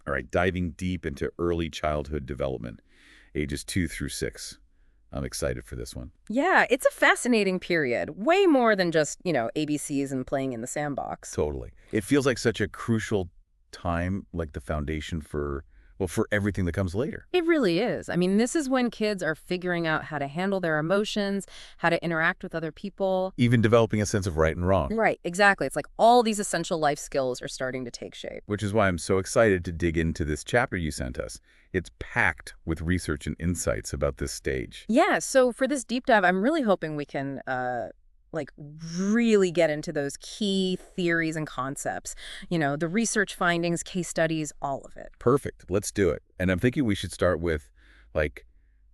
All right, diving deep into early childhood development, ages 2 through 6. I'm excited for this one. Yeah, it's a fascinating period. Way more than just, ABCs and playing in the sandbox. Totally. It feels like such a crucial time, like the foundation for, well, for everything that comes later. It really is. I mean, this is when kids are figuring out how to handle their emotions, how to interact with other people. Even developing a sense of right and wrong, Right, exactly. It's like all these essential life skills are starting to take shape. which is why I'm so excited to dig into this chapter you sent us. It's packed with research and insights about this stage. Yeah, so for this deep dive, I'm really hoping we can like really get into those key theories and concepts. The research findings, case studies, all of it. Perfect. Let's do it. And I'm thinking we should start with, like,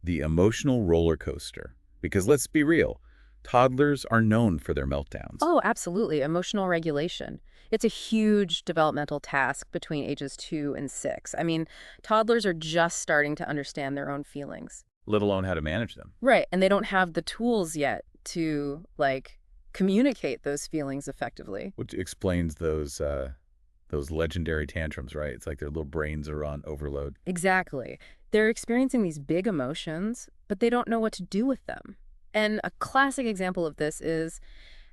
the emotional roller coaster. Because let's be real, toddlers are known for their meltdowns. Oh, absolutely. Emotional regulation. It's a huge developmental task between ages 2 and 6. I mean, toddlers are just starting to understand their own feelings. Let alone how to manage them. Right, and they don't have the tools yet to, communicate those feelings effectively. Which explains those legendary tantrums, right? It's like their little brains are on overload. Exactly. They're experiencing these big emotions, but they don't know what to do with them. And a classic example of this is,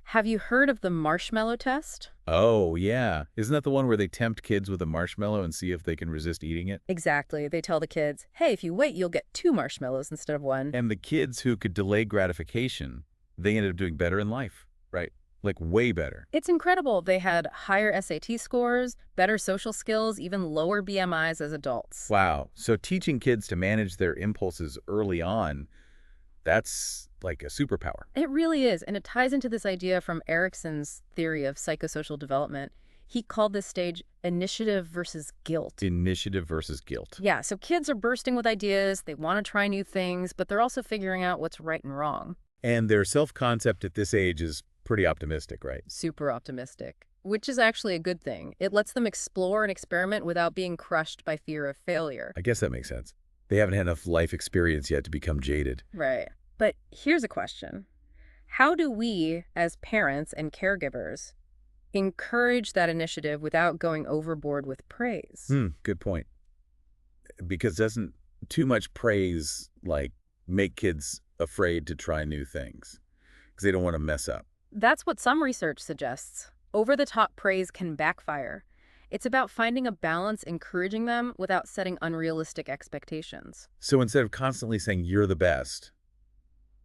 have you heard of the marshmallow test? Oh, yeah. Isn't that the one where they tempt kids with a marshmallow and see if they can resist eating it? Exactly. They tell the kids, hey, if you wait, you'll get 2 marshmallows instead of 1. And the kids who could delay gratification, they ended up doing better in life, right? Like way better. It's incredible. They had higher SAT scores, better social skills, even lower BMIs as adults. Wow. So teaching kids to manage their impulses early on, that's like a superpower. It really is, and it ties into this idea from Erikson's theory of psychosocial development. He called this stage initiative versus guilt. Initiative versus guilt. Yeah, so kids are bursting with ideas, they want to try new things, but they're also figuring out what's right and wrong. And their self-concept at this age is pretty optimistic, right? Super optimistic, which is actually a good thing. It lets them explore and experiment without being crushed by fear of failure. I guess that makes sense. They haven't had enough life experience yet to become jaded. Right. But here's a question. How do we, as parents and caregivers, encourage that initiative without going overboard with praise? Good point. Because doesn't too much praise, like, make kids afraid to try new things? Because they don't want to mess up. That's what some research suggests. Over-the-top praise can backfire. It's about finding a balance, encouraging them without setting unrealistic expectations. So instead of constantly saying, you're the best,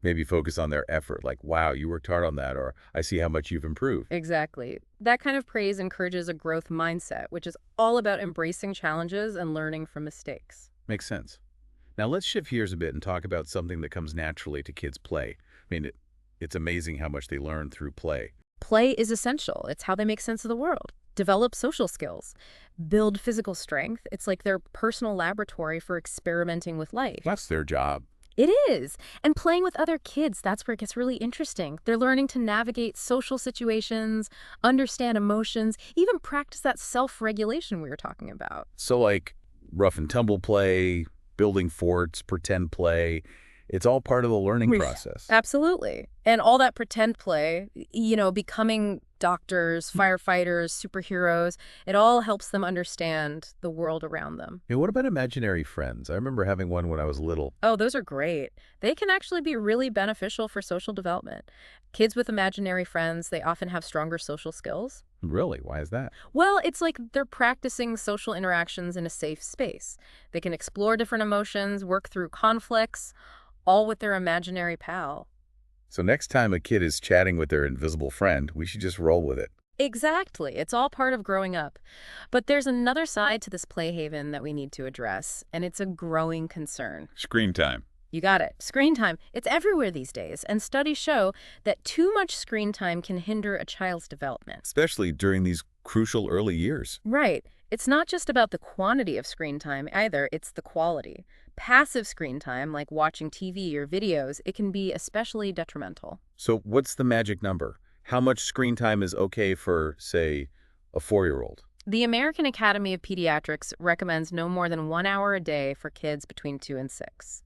maybe focus on their effort, like, wow, you worked hard on that, or I see how much you've improved. Exactly. That kind of praise encourages a growth mindset, which is all about embracing challenges and learning from mistakes. Makes sense. Now let's shift gears a bit and talk about something that comes naturally to kids' play. I mean, it's amazing how much they learn through play. Play is essential. It's how they make sense of the world, develop social skills, build physical strength. It's like their personal laboratory for experimenting with life. That's their job. It is. And playing with other kids, that's where it gets really interesting. They're learning to navigate social situations, understand emotions, even practice that self-regulation we were talking about. So like rough and tumble play, building forts, pretend play, it's all part of the learning process. Absolutely. And all that pretend play, becoming doctors, firefighters, superheroes, it all helps them understand the world around them. And what about imaginary friends? I remember having one when I was little. Oh, those are great. They can actually be really beneficial for social development. Kids with imaginary friends, they often have stronger social skills. Really? Why is that? Well, it's like they're practicing social interactions in a safe space. They can explore different emotions, work through conflicts, all with their imaginary pal. So next time a kid is chatting with their invisible friend, we should just roll with it. Exactly. It's all part of growing up. But there's another side to this play haven that we need to address, and it's a growing concern. Screen time. You got it. Screen time. It's everywhere these days, and studies show that too much screen time can hinder a child's development. Especially during these crucial early years. Right. It's not just about the quantity of screen time either, it's the quality. Passive screen time, like watching TV or videos, it can be especially detrimental. So what's the magic number? How much screen time is okay for, say, a 4-year-old? The American Academy of Pediatrics recommends no more than 1 hour a day for kids between 2 and 6.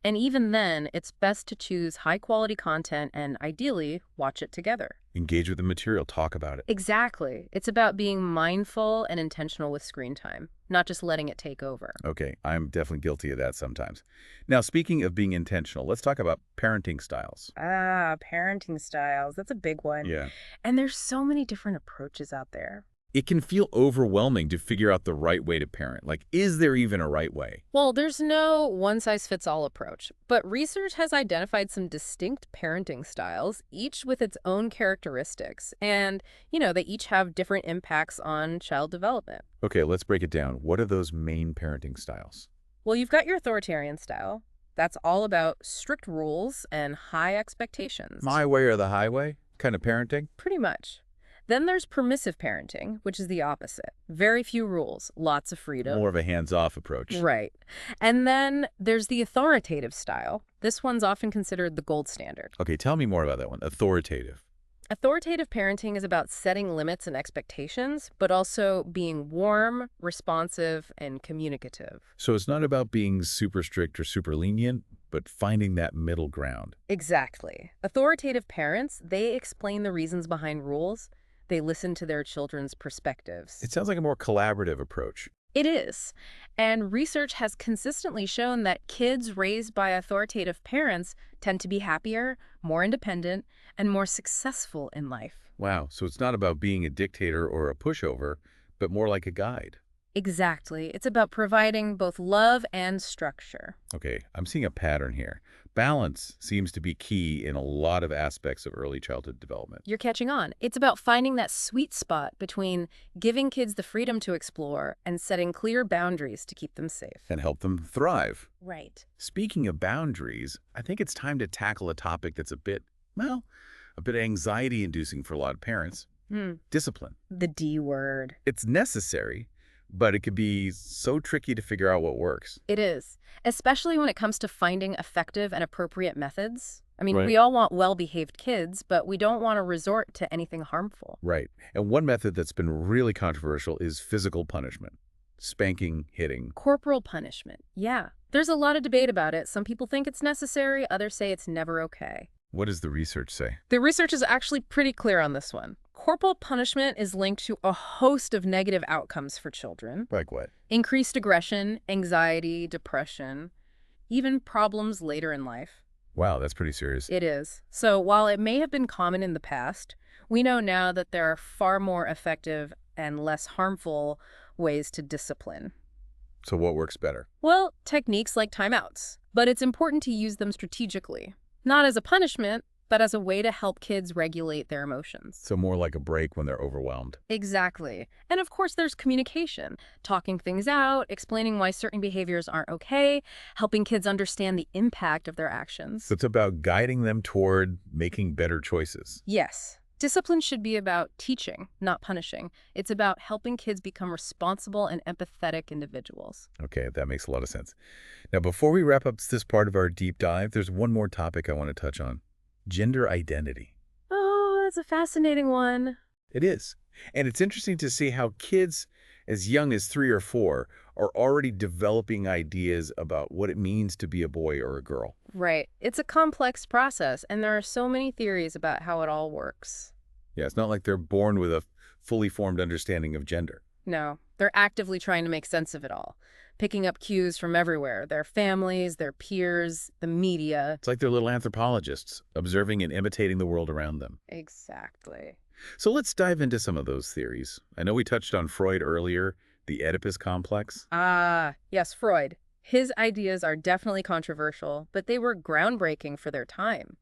And even then, it's best to choose high-quality content and, ideally, watch it together. Engage with the material, talk about it. Exactly. It's about being mindful and intentional with screen time, not just letting it take over. Okay, I'm definitely guilty of that sometimes. Now, speaking of being intentional, let's talk about parenting styles. Ah, parenting styles. That's a big one. Yeah. And there's so many different approaches out there. It can feel overwhelming to figure out the right way to parent. Like, is there even a right way? Well, there's no one-size-fits-all approach, but research has identified some distinct parenting styles, each with its own characteristics. And, they each have different impacts on child development. Okay, let's break it down. What are those main parenting styles? Well, you've got your authoritarian style. That's all about strict rules and high expectations. My way or the highway kind of parenting? Pretty much. Then there's permissive parenting, which is the opposite. Very few rules, lots of freedom. More of a hands-off approach. Right. And then there's the authoritative style. This one's often considered the gold standard. Okay, tell me more about that one. Authoritative. Authoritative parenting is about setting limits and expectations, but also being warm, responsive, and communicative. So it's not about being super strict or super lenient, but finding that middle ground. Exactly. Authoritative parents, they explain the reasons behind rules. They listen to their children's perspectives. It sounds like a more collaborative approach. It is. And research has consistently shown that kids raised by authoritative parents tend to be happier, more independent, and more successful in life. Wow, so it's not about being a dictator or a pushover, but more like a guide. Exactly. It's about providing both love and structure. Okay, I'm seeing a pattern here. Balance seems to be key in a lot of aspects of early childhood development. You're catching on. It's about finding that sweet spot between giving kids the freedom to explore and setting clear boundaries to keep them safe. And help them thrive. Right. Speaking of boundaries, I think it's time to tackle a topic that's a bit anxiety-inducing for a lot of parents. Discipline. The D word. It's necessary, but it could be so tricky to figure out what works. It is, especially when it comes to finding effective and appropriate methods. I mean, Right. we all want well-behaved kids, but we don't want to resort to anything harmful. Right. And one method that's been really controversial is physical punishment. Spanking, hitting. Corporal punishment. Yeah. There's a lot of debate about it. Some people think it's necessary, others say it's never okay. What does the research say? The research is actually pretty clear on this one. Corporal punishment is linked to a host of negative outcomes for children. Like what? Increased aggression, anxiety, depression, even problems later in life. Wow, that's pretty serious. It is. So while it may have been common in the past, we know now that there are far more effective and less harmful ways to discipline. So what works better? Well, techniques like timeouts. But it's important to use them strategically. Not as a punishment, but as a way to help kids regulate their emotions. So more like a break when they're overwhelmed. Exactly. And of course, there's communication, talking things out, explaining why certain behaviors aren't okay, helping kids understand the impact of their actions. So it's about guiding them toward making better choices. Yes. Discipline should be about teaching, not punishing. It's about helping kids become responsible and empathetic individuals. Okay, that makes a lot of sense. Now, before we wrap up this part of our deep dive, there's one more topic I want to touch on. Gender identity. Oh, that's a fascinating one. It is. And it's interesting to see how kids as young as 3 or 4 are already developing ideas about what it means to be a boy or a girl. Right. It's a complex process, and there are so many theories about how it all works. Yeah, it's not like they're born with a fully formed understanding of gender. No, they're actively trying to make sense of it all, picking up cues from everywhere, their families, their peers, the media. It's like they're little anthropologists, observing and imitating the world around them. Exactly. So let's dive into some of those theories. I know we touched on Freud earlier, the Oedipus complex. Ah, yes, Freud. His ideas are definitely controversial, but they were groundbreaking for their time.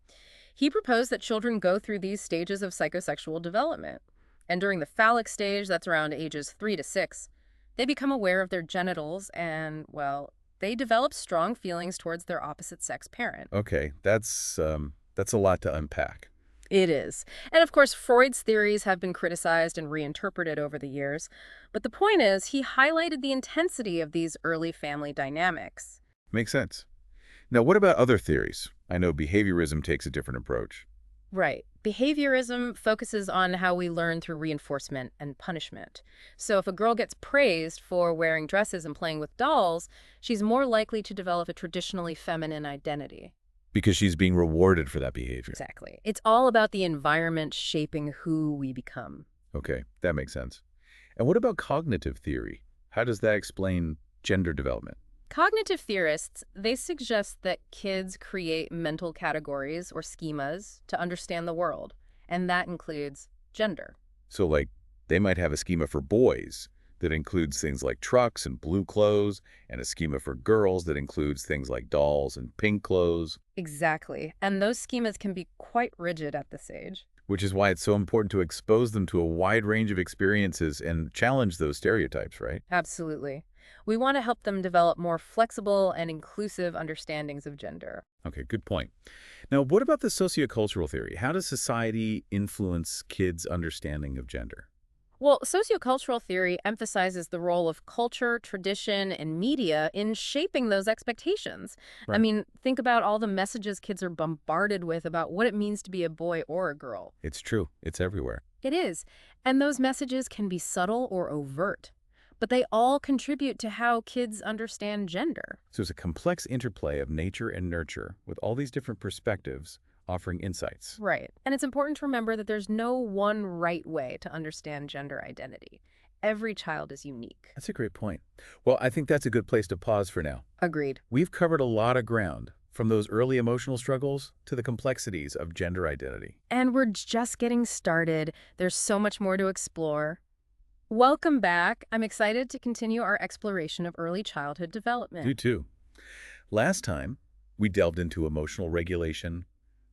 He proposed that children go through these stages of psychosexual development. And during the phallic stage, that's around ages 3 to 6, they become aware of their genitals and, well, they develop strong feelings towards their opposite sex parent. Okay, that's a lot to unpack. It is. And of course, Freud's theories have been criticized and reinterpreted over the years. But the point is, he highlighted the intensity of these early family dynamics. Makes sense. Now, what about other theories? I know behaviorism takes a different approach. Right. Behaviorism focuses on how we learn through reinforcement and punishment. So if a girl gets praised for wearing dresses and playing with dolls, she's more likely to develop a traditionally feminine identity. Because she's being rewarded for that behavior. Exactly. It's all about the environment shaping who we become. Okay, that makes sense. And what about cognitive theory? How does that explain gender development? Cognitive theorists, they suggest that kids create mental categories or schemas to understand the world, and that includes gender. So, like, they might have a schema for boys that includes things like trucks and blue clothes, and a schema for girls that includes things like dolls and pink clothes, Exactly. And those schemas can be quite rigid at this age. which is why it's so important to expose them to a wide range of experiences and challenge those stereotypes, right? Absolutely. We want to help them develop more flexible and inclusive understandings of gender. Okay, good point. Now, what about the sociocultural theory? How does society influence kids' understanding of gender? Well, sociocultural theory emphasizes the role of culture, tradition, and media in shaping those expectations. I Right. mean, think about all the messages kids are bombarded with about what it means to be a boy or a girl. It's true. It's everywhere. It is. And those messages can be subtle or overt, but they all contribute to how kids understand gender. So it's a complex interplay of nature and nurture with all these different perspectives offering insights. Right. And it's important to remember that there's no one right way to understand gender identity. Every child is unique. That's a great point. Well, I think that's a good place to pause for now. Agreed. We've covered a lot of ground, from those early emotional struggles to the complexities of gender identity. And we're just getting started. There's so much more to explore. Welcome back. I'm excited to continue our exploration of early childhood You development. too. Last time, we delved into emotional regulation,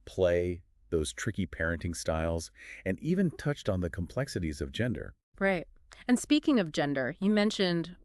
play, those tricky parenting styles, and even touched on the complexities of gender. Right. And speaking of gender, you mentioned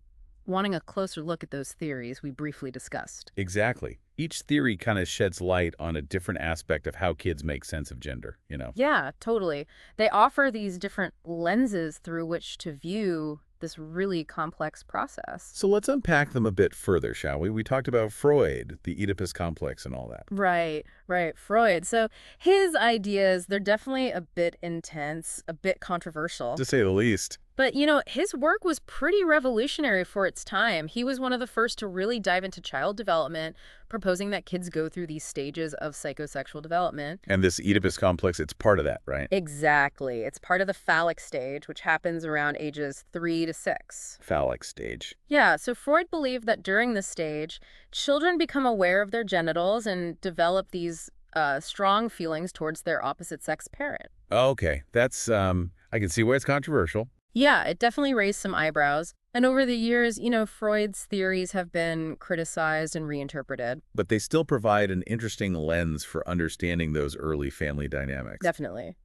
wanting a closer look at those theories we briefly discussed. Exactly. Each theory kind of sheds light on a different aspect of how kids make sense of gender. Yeah, totally. They offer these different lenses through which to view this really complex process. So let's unpack them a bit further, shall we? We talked about Freud, the Oedipus complex, and all that. Right, right. Freud. So his ideas, they're definitely a bit intense, a bit controversial. To say the least. But, his work was pretty revolutionary for its time. He was one of the first to really dive into child development, proposing that kids go through these stages of psychosexual development. And this Oedipus complex, it's part of that, right? Exactly. It's part of the phallic stage, which happens around ages 3 to 6. Phallic stage. Yeah, so Freud believed that during this stage, children become aware of their genitals and develop these strong feelings towards their opposite sex parent. Okay, that's, I can see why it's controversial. Yeah, it definitely raised some eyebrows. And over the years, Freud's theories have been criticized and reinterpreted. But they still provide an interesting lens for understanding those early family dynamics. Definitely.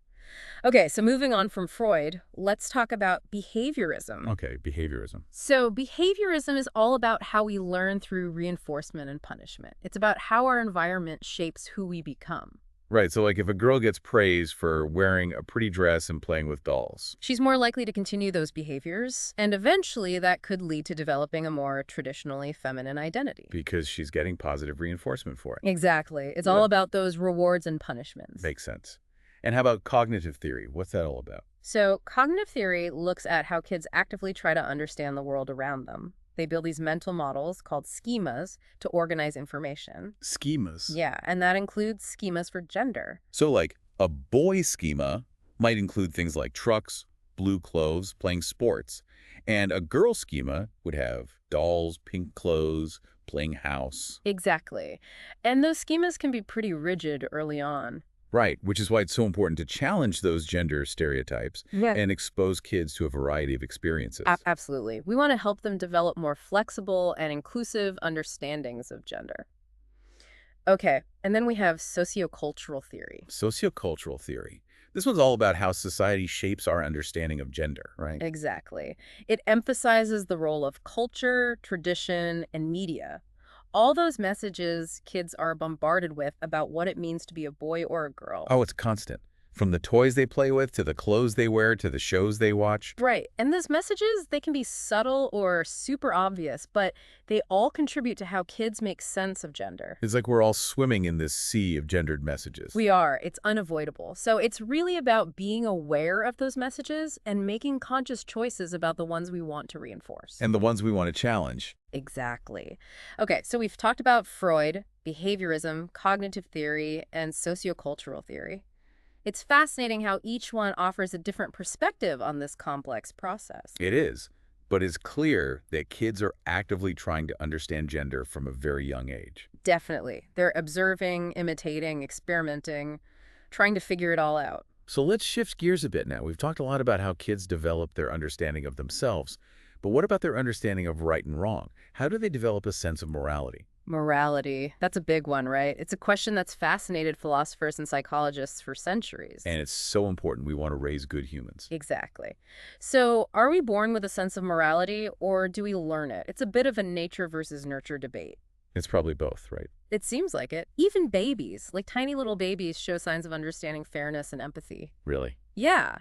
Okay, so moving on from Freud, let's talk about behaviorism. Okay, behaviorism. So behaviorism is all about how we learn through reinforcement and punishment. It's about how our environment shapes who we become. Right, so like if a girl gets praised for wearing a pretty dress and playing with dolls. She's more likely to continue those behaviors, and eventually that could lead to developing a more traditionally feminine identity. Because she's getting positive reinforcement for it. Exactly. It's Yeah. all about those rewards and punishments. Makes sense. And how about cognitive theory? What's that all about? So cognitive theory looks at how kids actively try to understand the world around them. They build these mental models called schemas to organize information. Schemas. Yeah, and that includes schemas for gender. So like a boy schema might include things like trucks, blue clothes, playing sports. And a girl schema would have dolls, pink clothes, playing house. Exactly. And those schemas can be pretty rigid early on. Right, which is why it's so important to challenge those gender stereotypes Yeah. and expose kids to a variety of experiences. Absolutely. We want to help them develop more flexible and inclusive understandings of gender. Okay, and then we have sociocultural theory. Sociocultural theory. This one's all about how society shapes our understanding of gender, right? Exactly. It emphasizes the role of culture, tradition, and media. All those messages kids are bombarded with about what it means to be a boy or a girl. Oh, it's constant. From the toys they play with, to the clothes they wear, to the shows they watch. Right. And those messages, they can be subtle or super obvious, but they all contribute to how kids make sense of gender. It's like we're all swimming in this sea of gendered messages. We are. It's unavoidable. So it's really about being aware of those messages and making conscious choices about the ones we want to reinforce. And the ones we want to challenge. Exactly. Okay, so we've talked about Freud, behaviorism, cognitive theory, and sociocultural theory. It's fascinating how each one offers a different perspective on this complex process. It is. But it's clear that kids are actively trying to understand gender from a very young age. Definitely. They're observing, imitating, experimenting, trying to figure it all out. So let's shift gears a bit now. We've talked a lot about how kids develop their understanding of themselves. But what about their understanding of right and wrong? How do they develop a sense of morality? Morality. That's a big one, right? It's a question that's fascinated philosophers and psychologists for centuries. And it's so important. We want to raise good humans. Exactly. So, are we born with a sense of morality, or do we learn it? It's a bit of a nature versus nurture debate. It's probably both, right? It seems like it. Even babies, like tiny little babies, show signs of understanding fairness and empathy. Really? Yeah.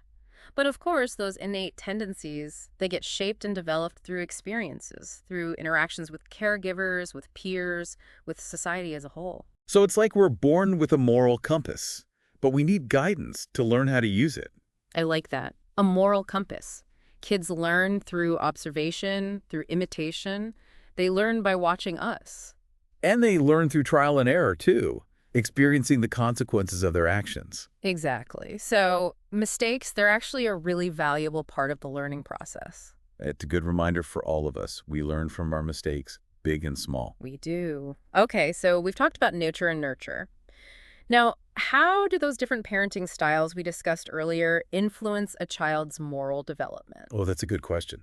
But of course, those innate tendencies, they get shaped and developed through experiences, through interactions with caregivers, with peers, with society as a whole. So it's like we're born with a moral compass, but we need guidance to learn how to use it. I like that. A moral compass. Kids learn through observation, through imitation. They learn by watching us. And they learn through trial and error, too, experiencing the consequences of their actions. Exactly. So mistakes, they're actually a really valuable part of the learning process. It's a good reminder for all of us. We learn from our mistakes, big and small. We do. Okay, so we've talked about nature and nurture. Now, how do those different parenting styles we discussed earlier influence a child's moral development? Oh, that's a good question.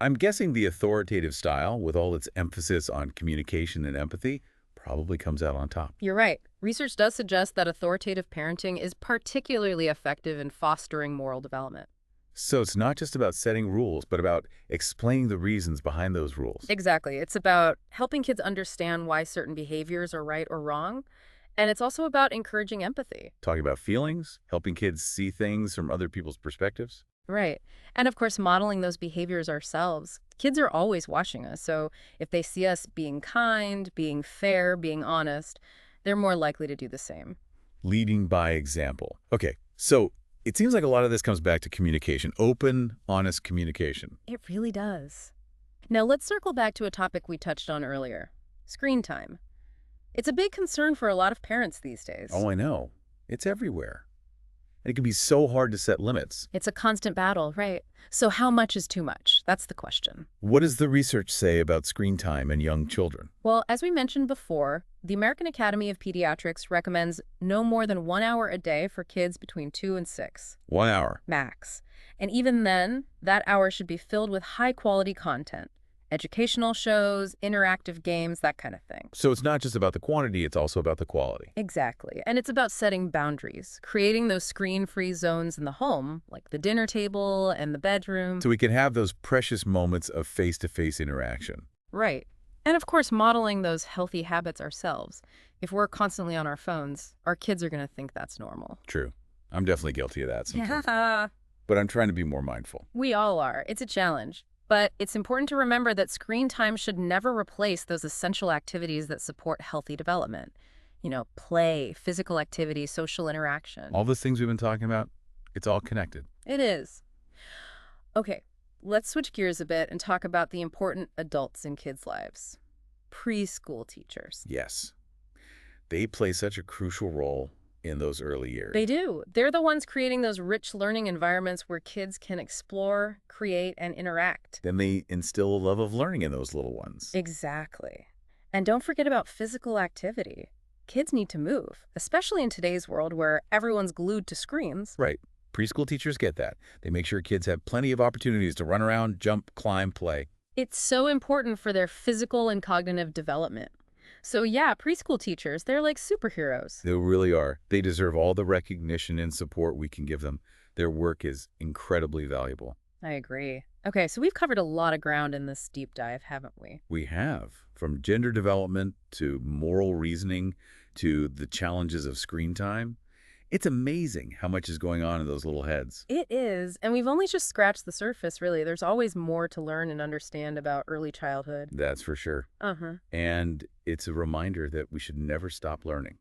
I'm guessing the authoritative style, with all its emphasis on communication and empathy, probably comes out on top. You're right. Research does suggest that authoritative parenting is particularly effective in fostering moral development. So it's not just about setting rules, but about explaining the reasons behind those rules. Exactly. It's about helping kids understand why certain behaviors are right or wrong, and it's also about encouraging empathy. Talking about feelings, helping kids see things from other people's perspectives. Right. And of course, modeling those behaviors ourselves. Kids are always watching us, so if they see us being kind, being fair, being honest, they're more likely to do the same. Leading by example. Okay, so it seems like a lot of this comes back to communication, open, honest communication. It really does. Now let's circle back to a topic we touched on earlier, screen time. It's a big concern for a lot of parents these days. Oh, I know. It's everywhere. And it can be so hard to set limits. It's a constant battle, right? So how much is too much? That's the question. What does the research say about screen time in young children? Well, as we mentioned before, the American Academy of Pediatrics recommends no more than 1 hour a day for kids between 2 and 6. 1 hour. Max. And even then, that hour should be filled with high-quality content. Educational shows, interactive games, that kind of thing. So it's not just about the quantity, it's also about the quality. Exactly. And it's about setting boundaries, creating those screen-free zones in the home, like the dinner table and the bedroom. So we can have those precious moments of face-to-face interaction. Right. And of course, modeling those healthy habits ourselves. If we're constantly on our phones, our kids are going to think that's normal. True. I'm definitely guilty of that sometimes. Yeah. But I'm trying to be more mindful. We all are. It's a challenge. But it's important to remember that screen time should never replace those essential activities that support healthy development. You know, play, physical activity, social interaction. All those things we've been talking about, it's all connected. It is. Okay, let's switch gears a bit and talk about the important adults in kids' lives. Preschool teachers. Yes. They play such a crucial role in those early years. They do. They're the ones creating those rich learning environments where kids can explore, create, and interact. Then they instill a love of learning in those little ones. Exactly. And don't forget about physical activity. Kids need to move, especially in today's world where everyone's glued to screens. Right. Preschool teachers get that. They make sure kids have plenty of opportunities to run around, jump, climb, play. It's so important for their physical and cognitive development. So yeah, preschool teachers, they're like superheroes. They really are. They deserve all the recognition and support we can give them. Their work is incredibly valuable. I agree. Okay, so we've covered a lot of ground in this deep dive, haven't we? We have. From gender development to moral reasoning to the challenges of screen time. It's amazing how much is going on in those little heads. It is, and we've only just scratched the surface, really. There's always more to learn and understand about early childhood. That's for sure. Uh-huh. And it's a reminder that we should never stop learning,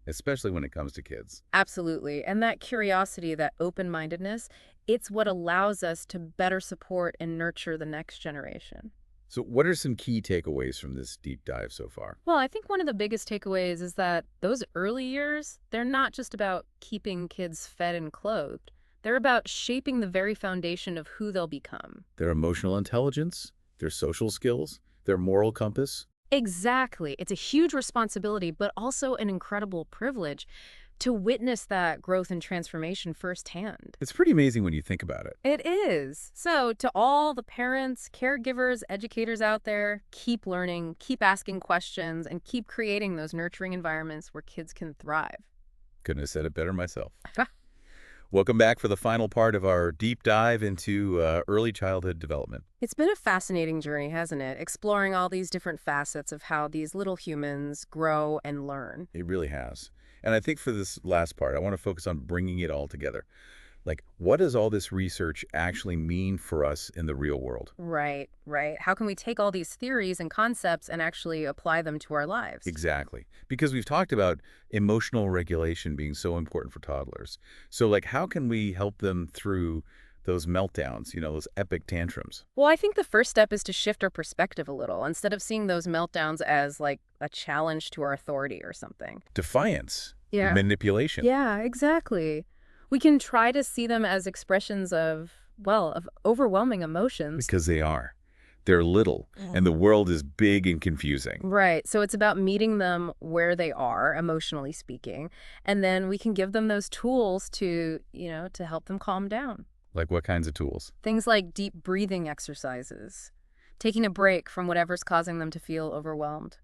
especially when it comes to kids. Absolutely. And that curiosity, that open-mindedness, it's what allows us to better support and nurture the next generation. So what are some key takeaways from this deep dive so far? Well, I think one of the biggest takeaways is that those early years, they're not just about keeping kids fed and clothed. They're about shaping the very foundation of who they'll become. Their emotional intelligence, their social skills, their moral compass. Exactly. It's a huge responsibility, but also an incredible privilege to witness that growth and transformation firsthand. It's pretty amazing when you think about it. It is. So, to all the parents, caregivers, educators out there, keep learning, keep asking questions, and keep creating those nurturing environments where kids can thrive. Couldn't have said it better myself. Welcome back for the final part of our deep dive into early childhood development. It's been a fascinating journey, hasn't it? Exploring all these different facets of how these little humans grow and learn. It really has. And I think for this last part, I want to focus on bringing it all together. Like, what does all this research actually mean for us in the real world? Right, right. How can we take all these theories and concepts and actually apply them to our lives? Exactly. Because we've talked about emotional regulation being so important for toddlers. So, like, how can we help them through those meltdowns, those epic tantrums? Well, I think the first step is to shift our perspective a little. Instead of seeing those meltdowns as like a challenge to our authority or something. Defiance. Yeah. Manipulation. Yeah, exactly. We can try to see them as expressions of, well, of overwhelming emotions. Because they are. They're little, and the world is big and confusing. Right. So it's about meeting them where they are, emotionally speaking, and then we can give them those tools to help them calm down. Like what kinds of tools? Things like deep breathing exercises, taking a break from whatever's causing them to feel overwhelmed.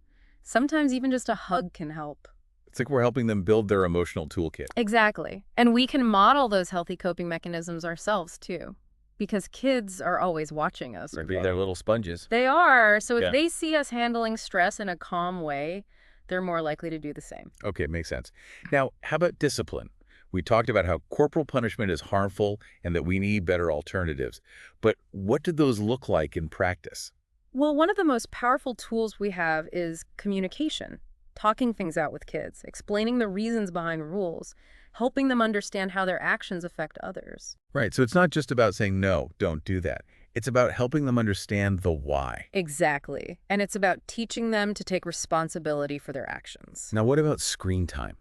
Sometimes even just a hug can help. It's like we're helping them build their emotional toolkit. Exactly. And we can model those healthy coping mechanisms ourselves, too. Because kids are always watching us. They're little sponges. They are. So if Yeah. they see us handling stress in a calm way, they're more likely to do the same. Okay, makes sense. Now, how about discipline? We talked about how corporal punishment is harmful and that we need better alternatives. But what do those look like in practice? Well, one of the most powerful tools we have is communication. Talking things out with kids, explaining the reasons behind rules, helping them understand how their actions affect others. Right, so it's not just about saying, no, don't do that. It's about helping them understand the why. Exactly. And it's about teaching them to take responsibility for their actions. Now, what about screen time?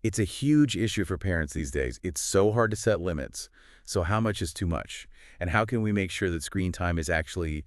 It's a huge issue for parents these days. It's so hard to set limits. So how much is too much? And how can we make sure that screen time is actually,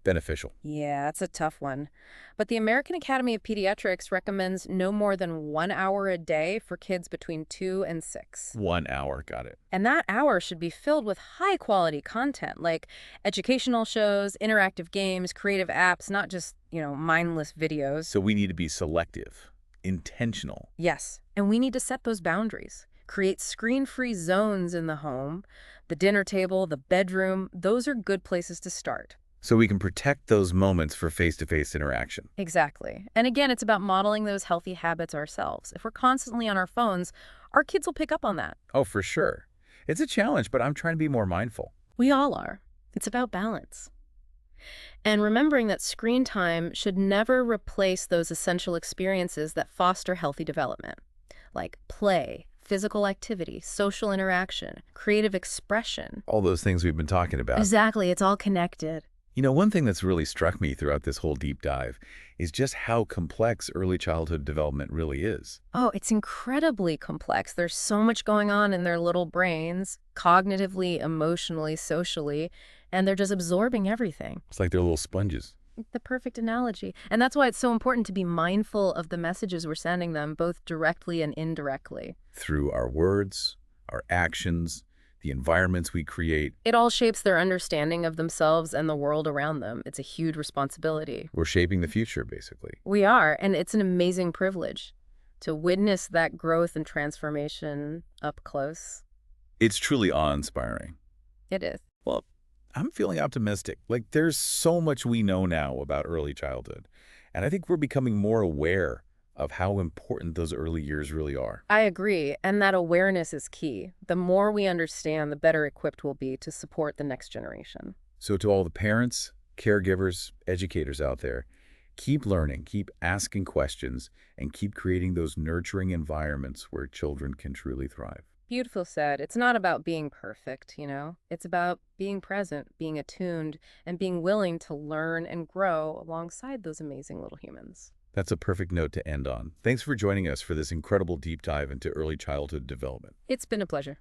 beneficial? Yeah, that's a tough one. But the American Academy of Pediatrics recommends no more than 1 hour a day for kids between 2 and 6. 1 hour, got it. And that hour should be filled with high-quality content like educational shows, interactive games, creative apps, not just, mindless videos. So we need to be selective, intentional. Yes, and we need to set those boundaries. Create screen-free zones in the home, the dinner table, the bedroom. Those are good places to start. So we can protect those moments for face-to-face interaction. Exactly. And again, it's about modeling those healthy habits ourselves. If we're constantly on our phones, our kids will pick up on that. Oh, for sure. It's a challenge, but I'm trying to be more mindful. We all are. It's about balance. And remembering that screen time should never replace those essential experiences that foster healthy development, like play, physical activity, social interaction, creative expression. All those things we've been talking about. Exactly. It's all connected. One thing that's really struck me throughout this whole deep dive is just how complex early childhood development really is. Oh, it's incredibly complex. There's so much going on in their little brains, cognitively, emotionally, socially, and they're just absorbing everything. It's like they're little sponges. The perfect analogy. And that's why it's so important to be mindful of the messages we're sending them, both directly and indirectly. Through our words, our actions, the environments we create. It all shapes their understanding of themselves and the world around them. It's a huge responsibility. We're shaping the future, basically. We are, and it's an amazing privilege to witness that growth and transformation up close. It's truly awe-inspiring. It is. Well, I'm feeling optimistic. Like, there's so much we know now about early childhood. And I think we're becoming more aware of how important those early years really are. I agree, and that awareness is key. The more we understand, the better equipped we'll be to support the next generation. So to all the parents, caregivers, educators out there, keep learning, keep asking questions, and keep creating those nurturing environments where children can truly thrive. Beautiful said. It's not about being perfect, you know? It's about being present, being attuned, and being willing to learn and grow alongside those amazing little humans. That's a perfect note to end on. Thanks for joining us for this incredible deep dive into early childhood development. It's been a pleasure.